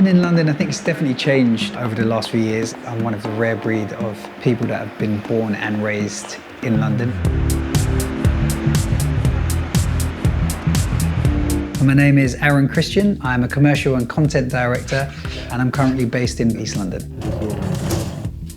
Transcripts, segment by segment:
Living in London, I think it's definitely changed over the last few years. I'm one of the rare breed of people that have been born and raised in London. My name is Aaron Christian. I'm a commercial and content director, and I'm currently based in East London.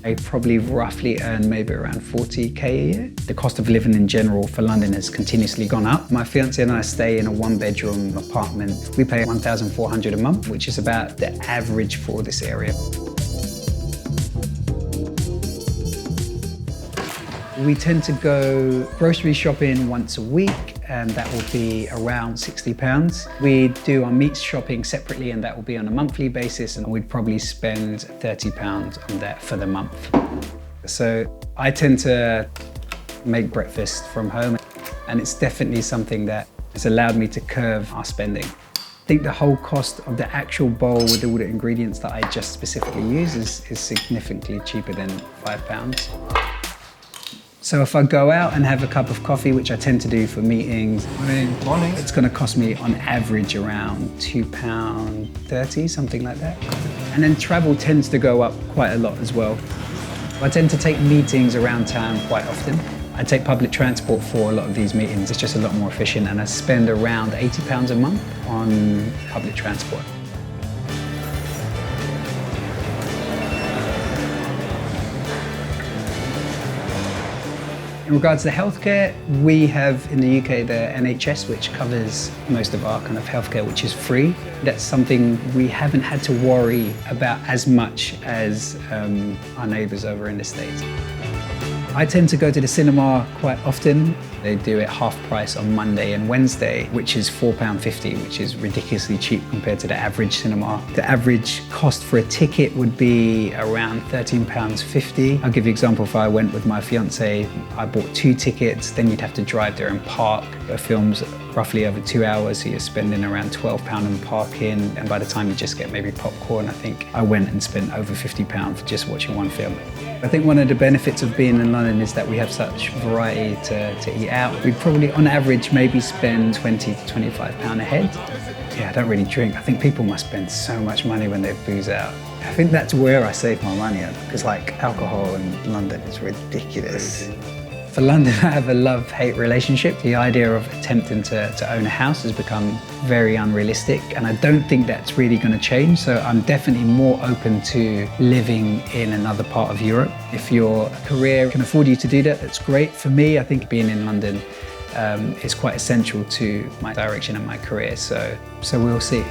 I probably roughly earn maybe around 40k a year. The cost of living in general for London has continuously gone up. My fiance and I stay in a one-bedroom apartment. We pay £1,400 a month, which is about the average for this area. We tend to go grocery shopping once a week, and that will be around £60. We do our meat shopping separately, and that will be on a monthly basis, and we'd probably spend £30 on that for the month. So I tend to make breakfast from home, and it's definitely something that has allowed me to curb our spending. I think the whole cost of the actual bowl with all the ingredients that I just specifically use is significantly cheaper than £5. So if I go out and have a cup of coffee, which I tend to do for meetings, Morning. it's going to cost me on average around £2.30, something like that. And then travel tends to go up quite a lot as well. I tend to take meetings around town quite often. I take public transport for a lot of these meetings. It's just a lot more efficient, and I spend around £80 a month on public transport. In regards to healthcare, we have in the UK the NHS, which covers most of our kind of healthcare, which is free. That's something we haven't had to worry about as much as our neighbours over in the States. I tend to go to the cinema quite often. They do it half price on Monday and Wednesday, which is £4.50, which is ridiculously cheap compared to the average cinema. The average cost for a ticket would be around £13.50. I'll give you an example. If I went with my fiance, I bought 2 tickets, then you'd have to drive there and park. A film's roughly over 2 hours, so you're spending around £12 in parking, and by the time you just get maybe popcorn, I think I went and spent over £50 for just watching one film. I think one of the benefits of being in London is that we have such variety to eat out. We probably, on average, maybe spend £20 to £25 a head. Yeah, I don't really drink. I think people must spend so much money when they booze out. I think that's where I save my money at, because like alcohol in London is ridiculous. For London, I have a love-hate relationship. The idea of attempting to own a house has become very unrealistic, and I don't think that's really going to change. So I'm definitely more open to living in another part of Europe. If your career can afford you to do that, that's great. For me, I think being in London is quite essential to my direction and my career. So we'll see.